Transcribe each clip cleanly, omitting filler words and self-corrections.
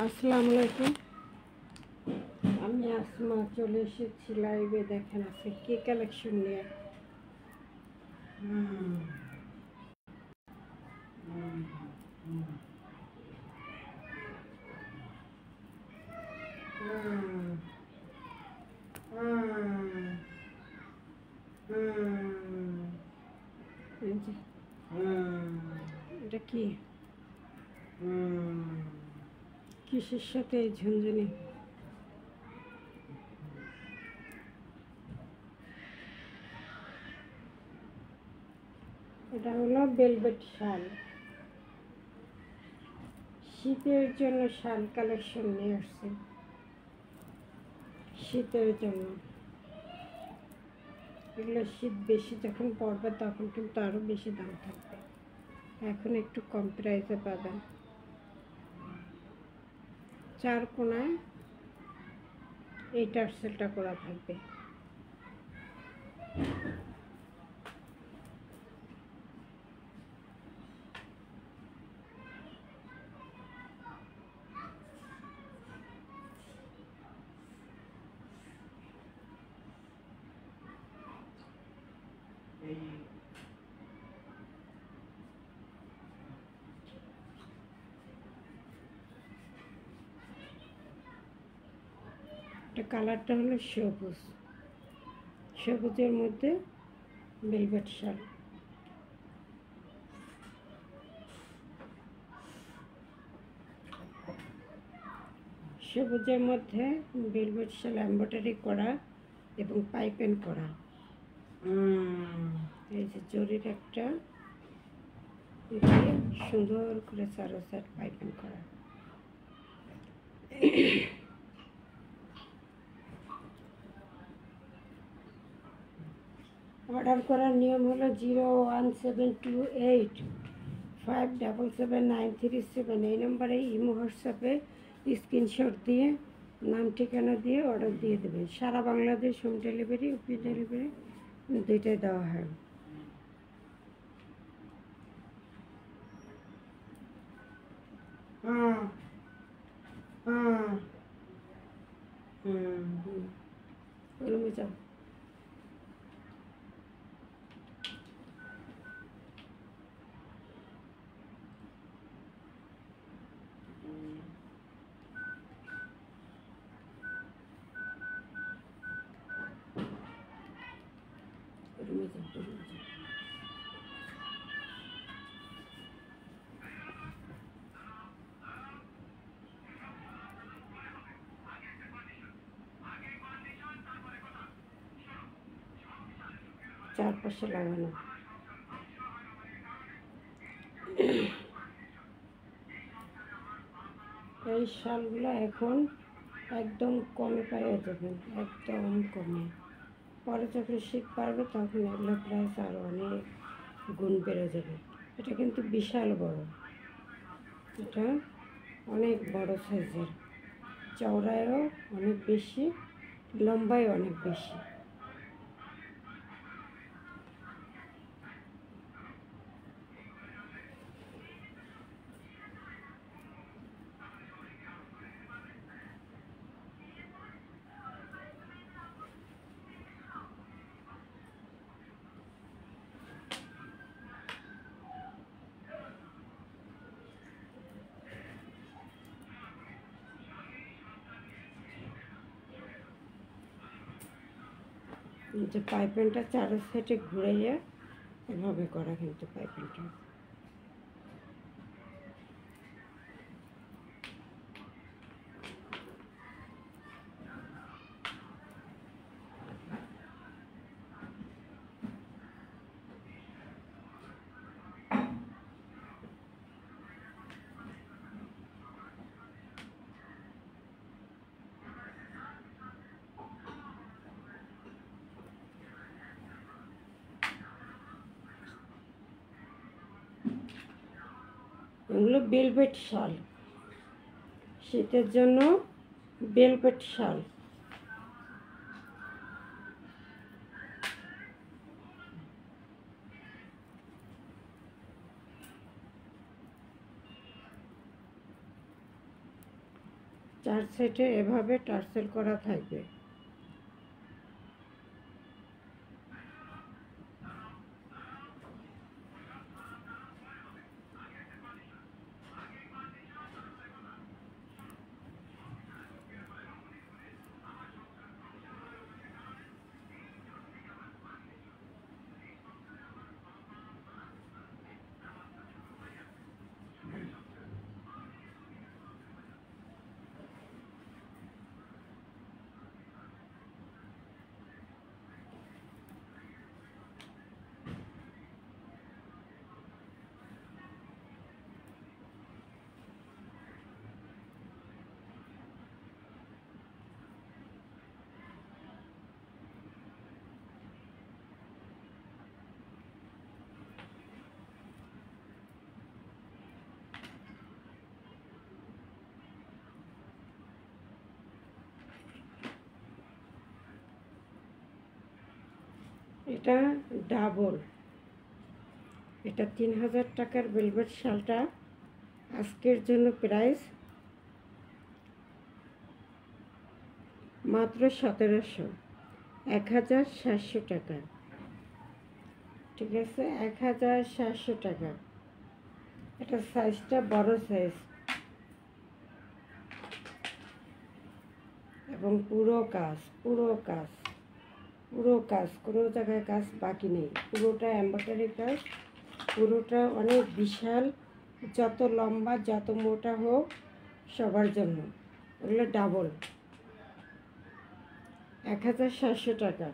আসসালামু আলাইকুম। আমি আসমা চলে এসেছি লাইভে। দেখেন আজকে কি কালেকশন নিয়ে। এটা কি কিসের সাথে এই ঝুনঝুনি? এটা হলো ভেলভেট শাল। শীতের জন্য শাল কালেকশন নিয়ে আসছে। শীতের জন্য এগুলো শীত বেশি যখন পড়বে তখন কিন্তু আরও বেশি দাম থাকবে। এখন একটু কম প্রাইসে পাবেন। 4 কোণায় এই টার্সেলটা করা থাকবে। এটা কালারটা হলো সবুজ, সবুজের মধ্যে ভেলভেট শাল। সবুজের মধ্যে ভেলভেট শাল এমব্রয়ডারি করা এবং পাইপেন করা। এই যে জরির একটা সুন্দর করে চারো সাইড পাইপেন করা। অর্ডার করার নিয়ম হলো 01728577937। এই নম্বরে ইমো হোয়াটসঅ্যাপে স্ক্রিনশট দিয়ে নাম ঠিকানা দিয়ে অর্ডার দিয়ে দেবেন। সারা Bangladesh home delivery, free delivery দুইটাই দেওয়া হয়। রুমে যাও। রুমে যাও, রুমে যাও। চারপাশে লাগানো। এই শালগুলো এখন একদম কমে পাওয়া যাবেন, একদম কমে। পরে যখন শীত পারবে তখন এগুলো প্রাইস আরও অনেক গুণ বেড়ে যাবে। এটা কিন্তু বিশাল বড়, এটা অনেক বড় সাইজের, চওড়ায়ও অনেক বেশি, লম্বায় অনেক বেশি। যে পাইপেনটা চারো সাইডে ঘুরাইয়া এভাবে করা, কিন্তু পাইপেনটা এগুলো ভেলভেট শাল, শীতের জন্য ভেলভেট শাল। চার সাইডে এভাবে টার্সেল করা থাকবে। এটা ডাবল, এটা 3000 টাকার ভেলভেট শালটা আজকের জন্য প্রাইস মাত্র 1700, 1700 টাকা। ঠিক আছে, 1700 টাকা। এটা সাইজটা বড় সাইজ এবং পুরো কাজ, পুরো কাজ, পুরো কাজ, কোনো জায়গায় কাজ বাকি নেই, পুরোটা এমব্রয়ডারি কাজ, পুরোটা অনেক বিশাল, যত লম্বা যত মোটা হোক সবার জন্য। এগুলো ডাবল, 1700 টাকা।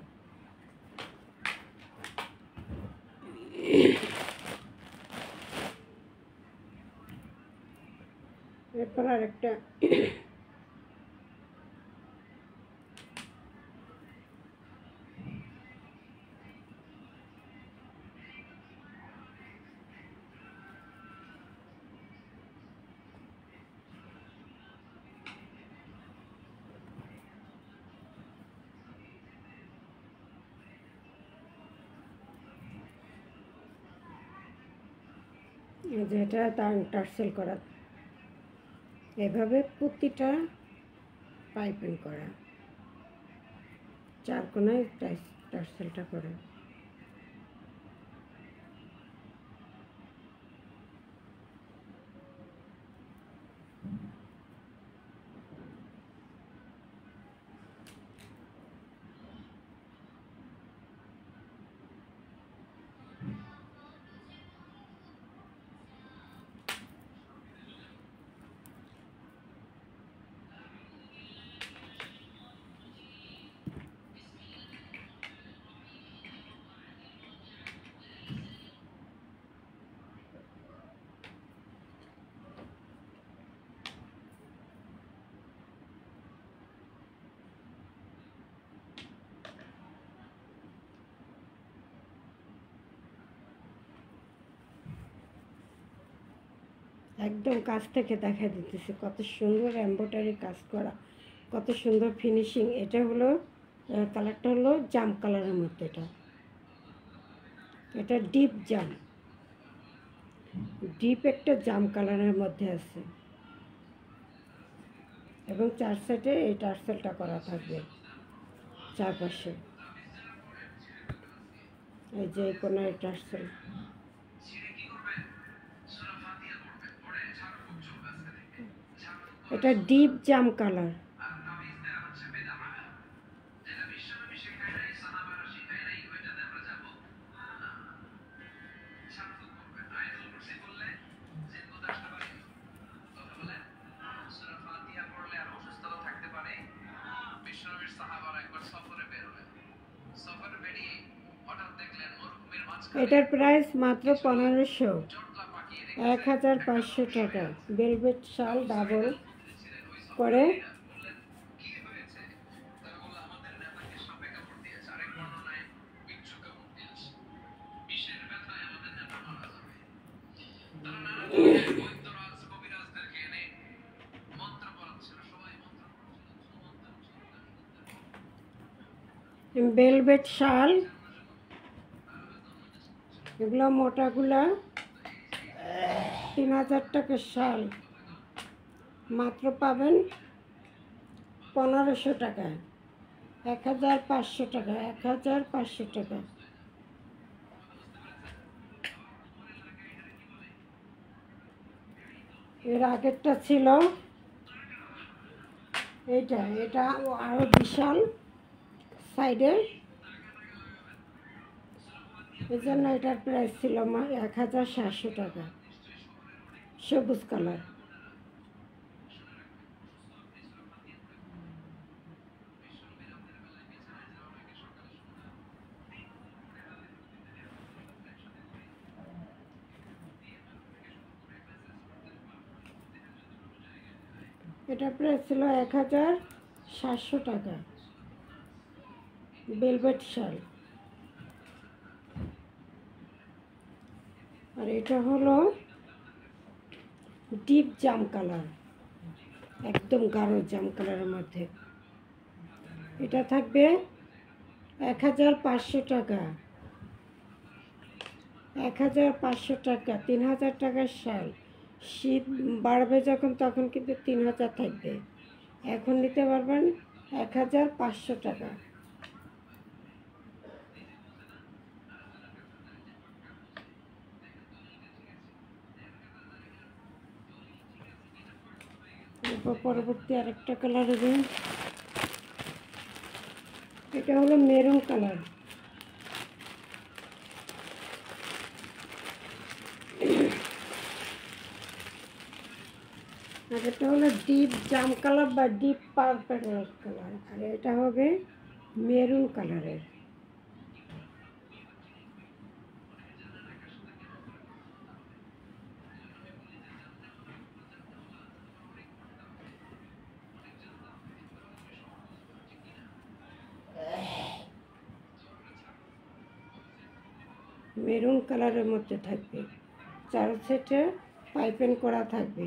এরপর আরেকটা যেটা টার্সেল করা, এভাবে প্রতিটা পাইপিং করা, চার কোনায় টার্সেলটা করে। একদম কাছ থেকে দেখা দিতেছে কত সুন্দর এমব্রয়ডারি কাজ করা, কত সুন্দর ফিনিশিং। এটা হলো কালারটা হলো জাম কালারের মধ্যে, এটা ডিপ জাম, ডিপ একটা জাম কালারের মধ্যে আছে এবং চার সাইডে এই টার্সেলটা করা থাকবে চারপাশে। এই যে কোনো টার্সেল, এটা ডিপ জাম কালার। এটার প্রাইস মাত্র 1500, 1500 টাকা। ভেলভেট শাল ডাবল করে, ভেলভেট শাল, এগুলো মোটাগুলা 3000 টাকার শাল মাত্র পাবেন 1500 টাকা, 1500 টাকা, 1500 টাকা। এর আগেরটা ছিল এইটা, এটা আরো বিশাল সাইডে, এই জন্য এটার প্রাইস ছিল 1700 টাকা, সবুজ কালার। এটা প্রাইস ছিল 1700 টাকা, ভেলভেট শাল। আর এটা হলো ডিপ জাম কালার, একদম গাঢ় জাম কালারের মধ্যে। এটা থাকবে 1500 টাকা, 1500 টাকা, 3000 টাকার শাল। শীত বাড়বে যখন তখন কিন্তু 3000 থাকবে, এখন নিতে পারবেন 1500 টাকা। এরপর পরবর্তী আরেকটা কালার হবে, এটা হলো মেরুন কালার। আর এটা হলো ডিপ জাম কালার বা ডিপ পার্পল কালার, আর এটা হবে মেরুন কালারের। মেরুন কালারের মধ্যে থাকবে, চার সেটে পাইপিং করা থাকবে,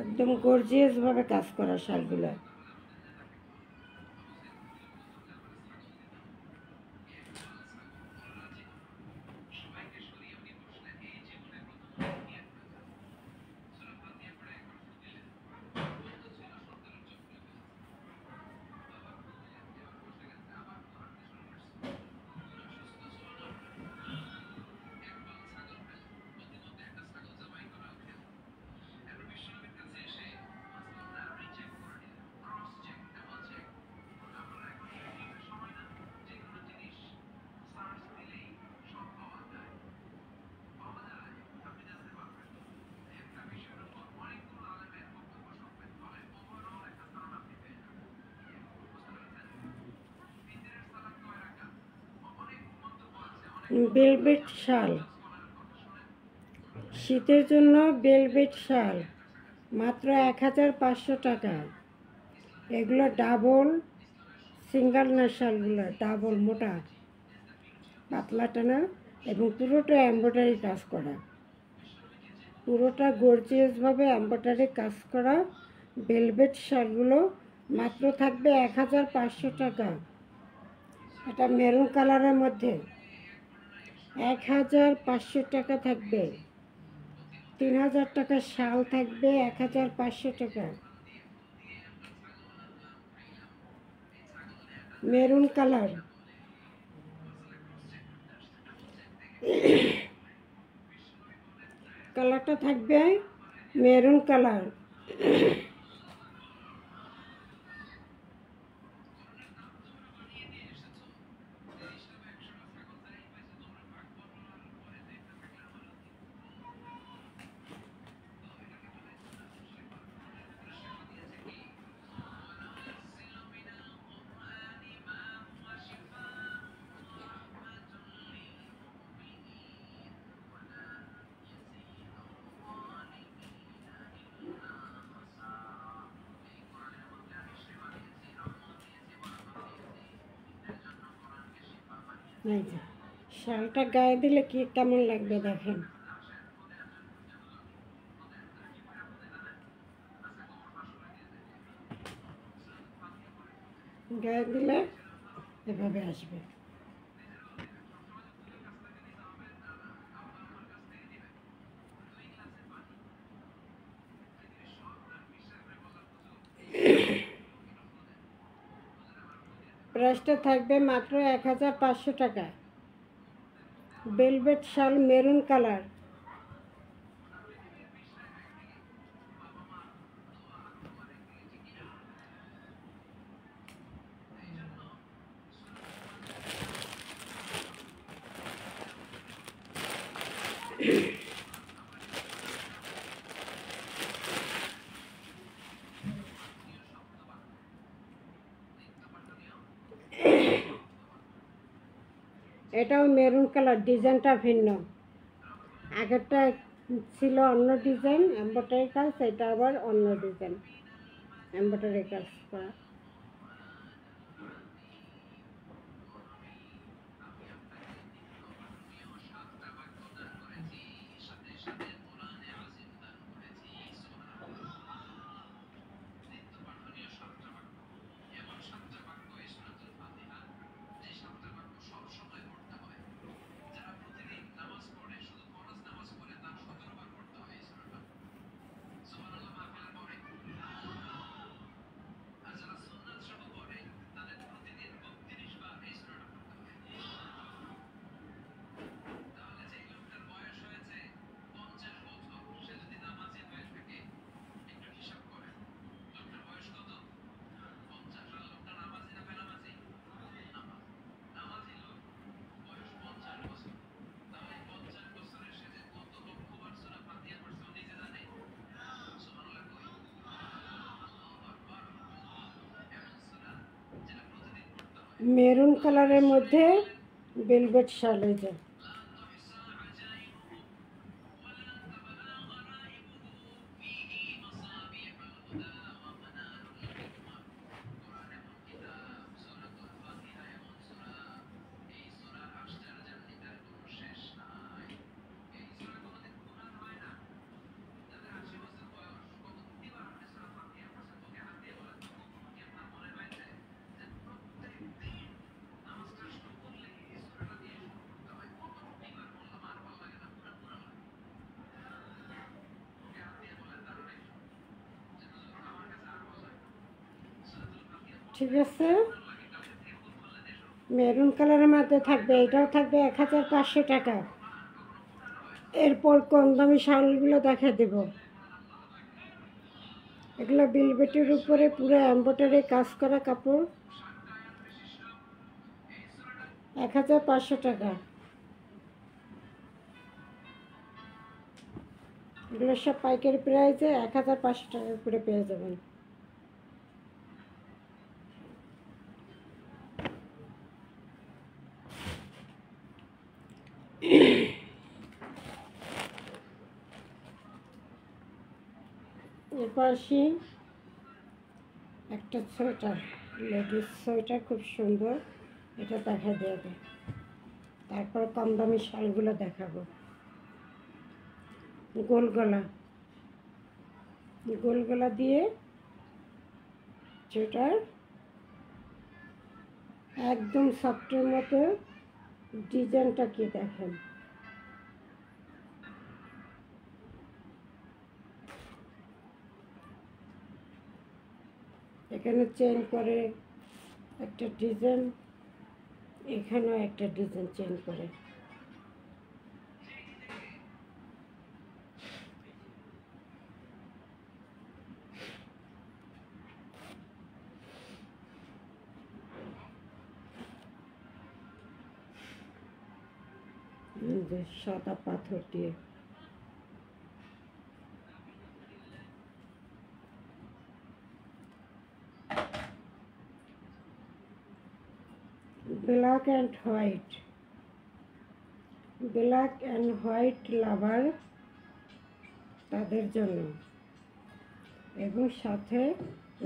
একদম গর্জিয়াস ভাবে কাজ করা শালগুলা। ভেলভেট শাল, শীতের জন্য ভেলভেট শাল মাত্র 1500 টাকা। এগুলো ডাবল সিঙ্গেল না, শালগুলো ডাবল মোটা পাতলা টানা এবং পুরোটা এমব্রয়ডারি কাজ করা, পুরোটা গর্জিয়াসভাবে এমব্রয়ডারি কাজ করা ভেলভেট শালগুলো মাত্র থাকবে 1500 টাকা। এটা মেরুন কালারের মধ্যে 1500 টাকা থাকবে, 3000 টাকার শাল থাকবে 1500 টাকা। মেরুন কালার, কালারটা থাকবে মেরুন কালার। এই যে শালটা গায়ে দিলে কি কেমন লাগবে দেখেন। গায়ে দিলে এভাবে আসবে। প্রাইসটা থাকবে মাত্র 1500 টাকা। ভেলভেট শাল মেরুন কালার। এটাও মেরুন কালার, ডিজাইনটা ভিন্ন। আগেরটা ছিল অন্য ডিজাইন এমব্রয়ডারি কাজ, এটা আবার অন্য ডিজাইন এমব্রয়ডারি কাজ করা। মেরুন কালারের মধ্যে ভেলভেট শাল। এই যে ঠিক আছে, মেরুন কালারের মধ্যে থাকবে। এটাও থাকবে 1500 টাকা। এরপর কম দামি শালগুলো দেখা দেব। এগুলো ভেলভেটের উপরে পুরো এমব্রয়ডারি কাজ করা কাপড়, 1500 টাকা। এগুলো সব পাইকারি প্রাইসে 1500 টাকা করে পেয়ে যাবেন। এরপর আসি একটা সোয়েটার, লেডিস সোয়েটার, খুব সুন্দর। এটা দেখা দেবে। তারপর কম দামি শালগুলো দেখাবো। গোল গলা দিয়ে সোয়েটার, একদম সফটের মতো। ডিজাইনটা কি দেখেন, এখানে চেন করে একটা ডিজাইন, এখানেও একটা ডিজাইন চেন করে। সাদা পাথর দিয়ে ব্ল্যাক অ্যান্ড হোয়াইট লাভার তাদের জন্য, এবং সাথে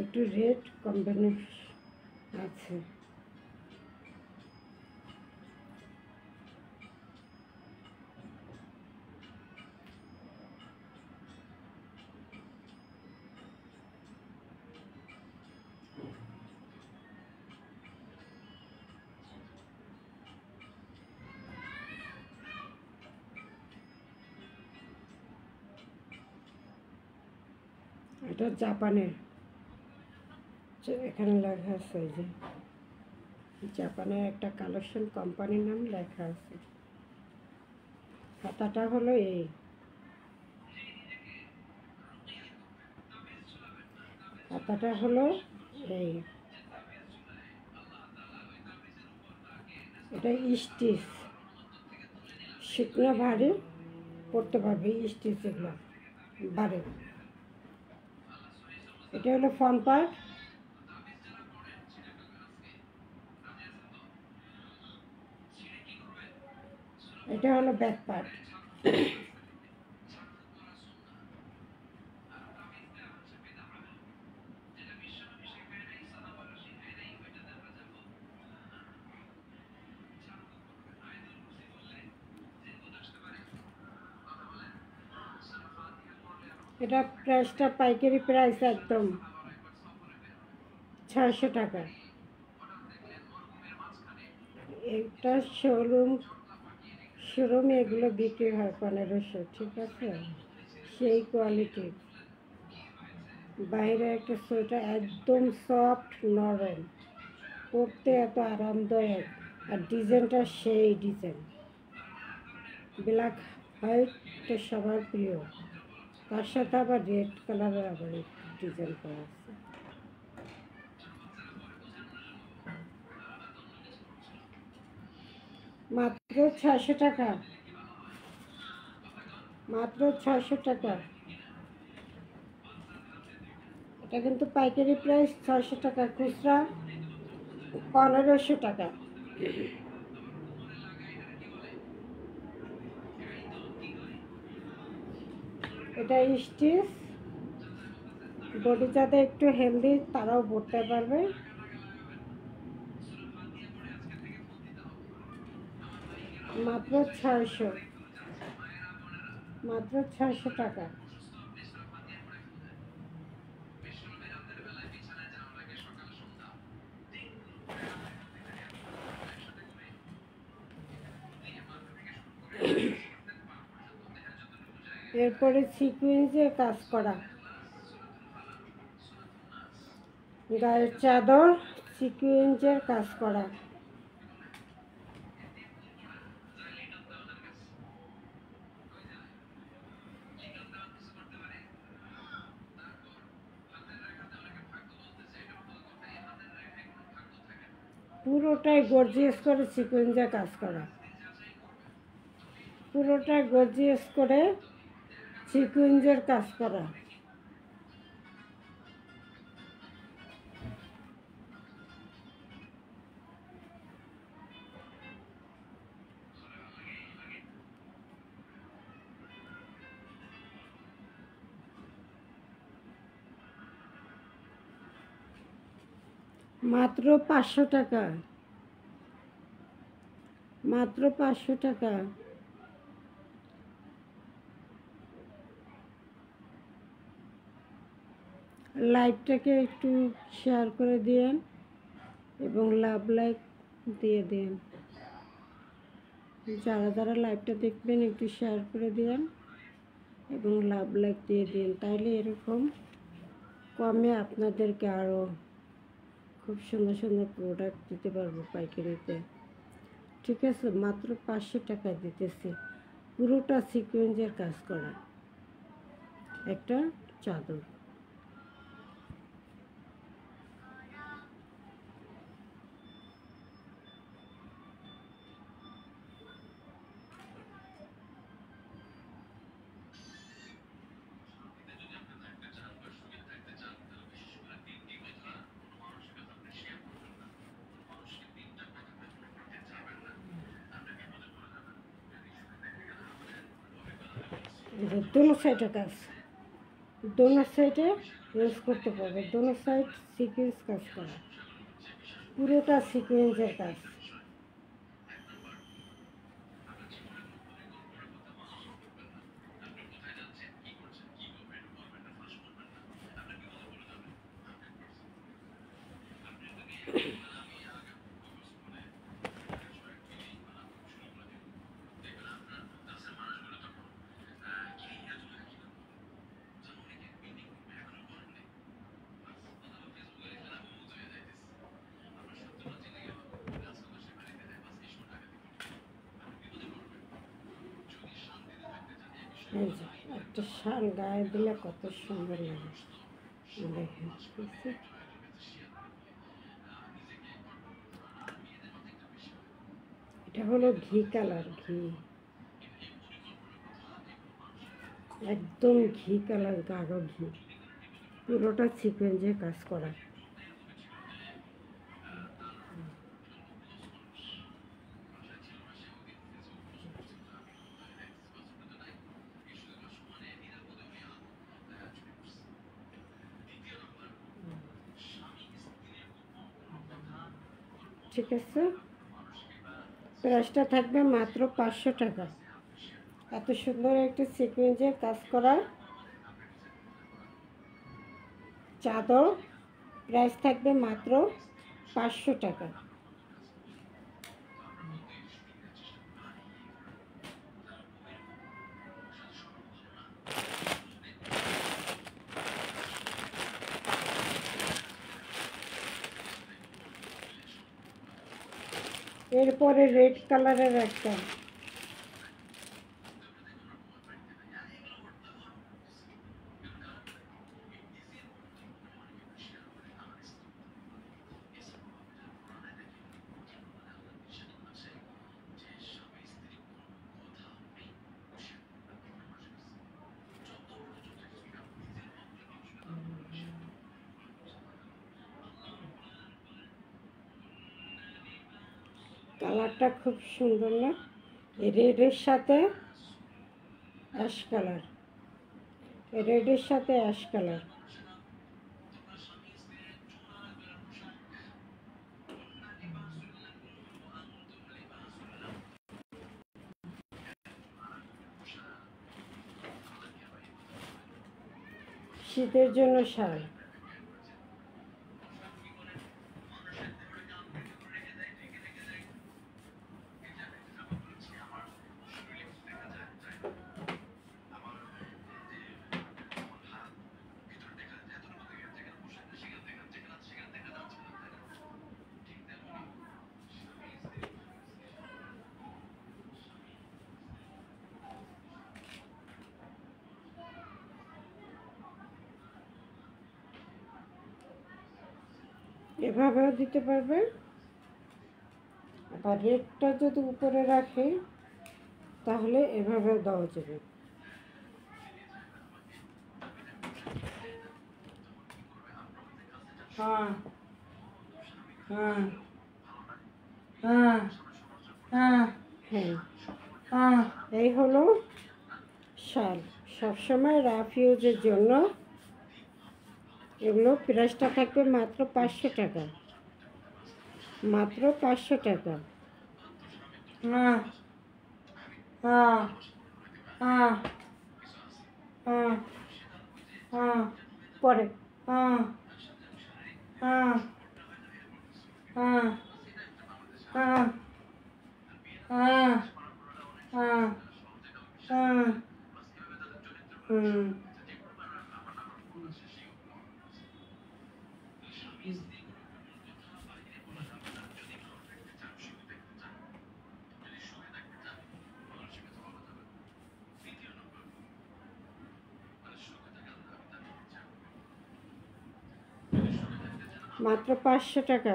একটু রেড কম্বিনেশন আছে। এটা জাপানের, এখানে লেখা আছে যে জাপানের একটা কালেকশন কোম্পানির নাম লেখা আছে। খাতাটা হলো এই, খাতাটা হলো এই, এটা স্টিচ, শুকনো ভারী পড়তে পারবে, স্টিচ এগুলো ভারী। এটা হলো ফ্রন্ট পার্ট, এটা হলো ব্যাক পার্ট। এটা প্রাইসটা পাইকারি প্রাইস একদম 600 টাকা। এটা শোরুমে এগুলো বিক্রি হয় 1500, ঠিক আছে? সেই কোয়ালিটির বাইরে একটা সোয়েটার, একদম সফট নরম, পরতে এত আরামদায়ক, আর ডিজাইনটা সেই ডিজাইন, ব্ল্যাক হোয়াইট তো সবার প্রিয়, তার সাথে আবার রেড কালারের আবার ডিজাইন করা আছে। মাত্র 600 টাকা, মাত্র 600 টাকা। এটা কিন্তু পাইকারি প্রাইস 600 টাকা, খুচরা 1500 টাকা। এটা স্টিচ, বডি যাতে একটু হেলদি তারাও পড়তে পারবে। মাত্র 600, মাত্র 600 টাকা। এরপরে সিকুয়েন্সে কাজ করা গায়ের চাদর, সিকুয়েন্সের কাজ করা। পুরোটাই গর্জিয়াস করে সিকুয়েন্সে কাজ করা, পুরোটাই গর্জিয়াস করে সিকুয়েন্সের কাজ করা। মাত্র 500 টাকা, মাত্র 500 টাকা। লাইভটাকে একটু শেয়ার করে দিন এবং লাভ লাইক দিয়ে দিন। যারা যারা লাইভটা দেখবেন একটু শেয়ার করে দিন এবং লাভ লাইক দিয়ে দিন, তাহলে এরকম কমে আপনাদেরকে আরও খুব সুন্দর সুন্দর প্রোডাক্ট দিতে পারবো পাইকারিতে, ঠিক আছে? মাত্র 500 টাকা দিতেছি, পুরোটা সিকোয়েন্সের কাজ করা একটা চাদর। दोनों साइडে কাজ, दोनों সাইডে ইউজ করতে পারবে, दोनों সাইড সিকোয়েন্স কাজ করা, পুরোটা সিকোয়েন্সের কাজ। এই যে একটা শাল গায়ে দিলে কত সুন্দর লাগে দেখেন। বুঝছি? এটা হলো ঘি কালার, ঘি একদম ঘি কালার, গাঢ় ঘি, পুরোটা সিকোয়েন্সে কাজ করা। ঠিক আছে, প্রাইসটা থাকবে মাত্র 500 টাকা। এত সুন্দর একটা সিকোয়েন্সের কাজ করা চাদর, প্রাইস থাকবে মাত্র 500 টাকা। এরপরে রেড কালারের একটা, কালারটা খুব সুন্দর না? রেডের সাথে অ্যাশ কালার, রেডের সাথে অ্যাশ কালার। শীতের জন্য শাল। এভাবেও দিতে পারবে, আবার রেডটা যদি উপরে রাখে তাহলে এভাবেও দেওয়া যাবে। হ্যাঁ হ্যাঁ হ্যাঁ হ্যাঁ হ্যাঁ হ্যাঁ, এই হলো শাল। সবসময় রাফ ইউজের জন্য এগুলো প্রাইসটা থাকবে মাত্র 500 টাকা, মাত্র 500 টাকা। হ্যাঁ হ্যাঁ হ্যাঁ হ্যাঁ হ্যাঁ, পরে হ্যাঁ হ্যাঁ হ্যাঁ হ্যাঁ হ্যাঁ হ্যাঁ হ্যাঁ হুম। মাত্র 500 টাকা।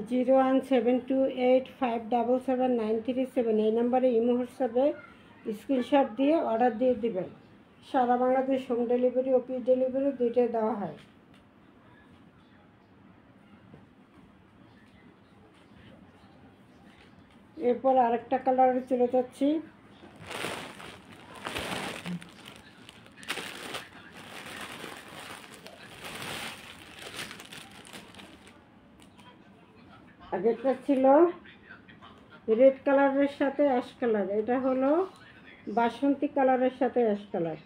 01728577937 এই নম্বরে ইমো হোয়াটসঅ্যাপে স্ক্রিনশট দিয়ে অর্ডার দিয়ে দেবেন। সারা Bangladesh home delivery, office delivery দুইটাই দেওয়া হয়। এরপর আরেকটা কালারে চলে যাচ্ছি। আগেরটা ছিল রেড কালারের সাথে অ্যাশ কালার, এটা হলো বাসন্তী কালারের সাথে অ্যাশ কালার।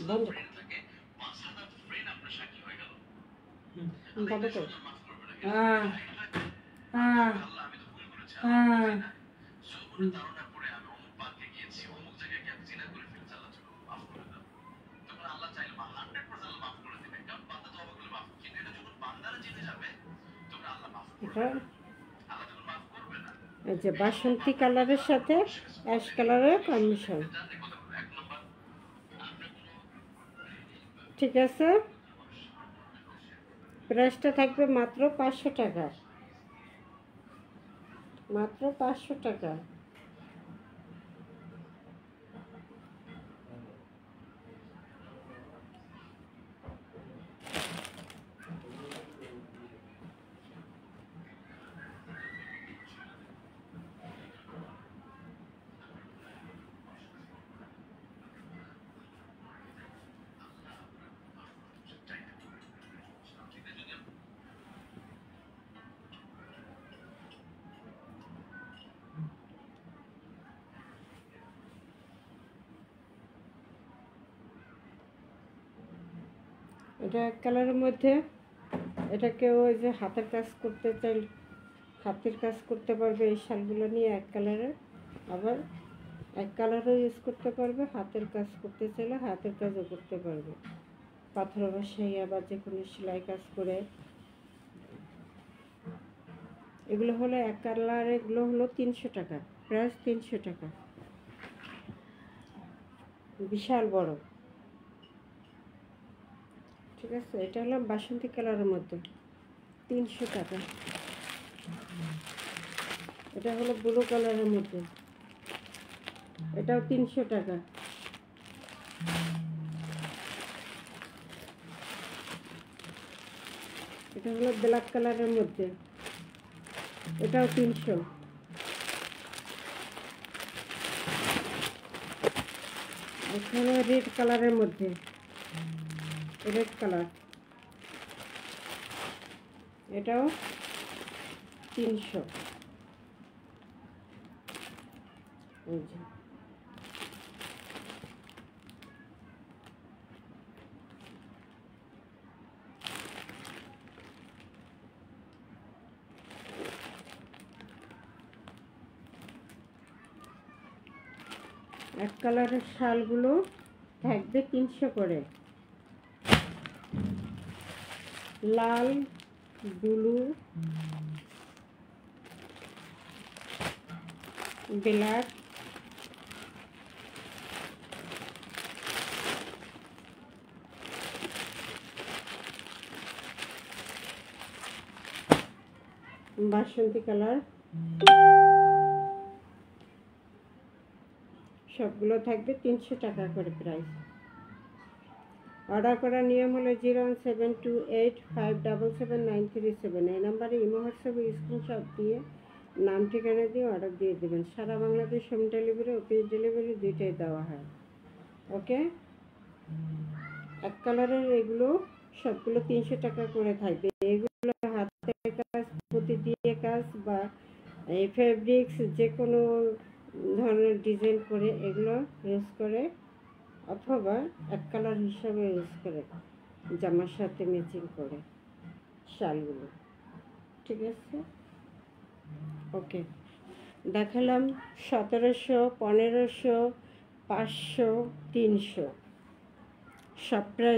বন্ধ কর। বন্ধ কর। এটা এই যে বাসন্তী কালারের সাথে অ্যাশ কালারের কম্বিনেশন, ঠিক আছে। প্রাইসটা থাকবে মাত্র 500 টাকা, মাত্র 500 টাকা। এটা এক কালারের মধ্যে, এটা কেউ ওই যে হাতের কাজ করতে চাইলে হাতের কাজ করতে পারবে এই শালগুলো নিয়ে এক কালারের, আবার এক কালারও ইউজ করতে পারবে, হাতের কাজ করতে চাইলে হাতের কাজও করতে পারবে, পাথর বসাই আবার যে কোনো সেলাই কাজ করে। এগুলো হলো এক কালার, এগুলো হলো 300 টাকা, প্রাইস 300 টাকা, বিশাল বড়, ঠিক আছে। এটা হলো বাসন্তী কালারের মধ্যে 300 টাকা। এটা হলো ব্লু কালারের মধ্যে, এটাও 300 টাকা। এটা হলো ব্ল্যাক কালারের মধ্যে, এটাও 300। এখানে রেড কালারের মধ্যে, রেড কালার, এটাও 300। এই যে এক কালারের শালগুলো থাকবে 300 করে, লাল, ব্লু, ব্ল্যাক, বাসন্তী কালার, সবগুলো থাকবে 300 টাকা করে প্রাইস। অর্ডার করার নিয়ম হলো 01728577937, এই নাম্বারে ইমো হোয়াটসঅ্যাপে স্ক্রিনশট দিয়ে নাম ঠিকানা দিয়ে অর্ডার দিয়ে দেবেন। সারা Bangladesh home delivery, office delivery দুইটাই দেওয়া হয়। ওকে, এক কালারের এগুলো সবগুলো 300 টাকা করে থাকবে। এগুলো হাতের কাজ, পুঁতি দিয়ে কাজ বা এই ফেব্রিক্স যে কোনো ধরনের ডিজাইন করে এগুলো ইউজ করে, অথবা এক কালার হিসাবে ইউজ করে জামার সাথে ম্যাচিং করে শালগুলো, ঠিক আছে। ওকে, দেখালাম 1700, 1500, 500, 300 সব প্রাইস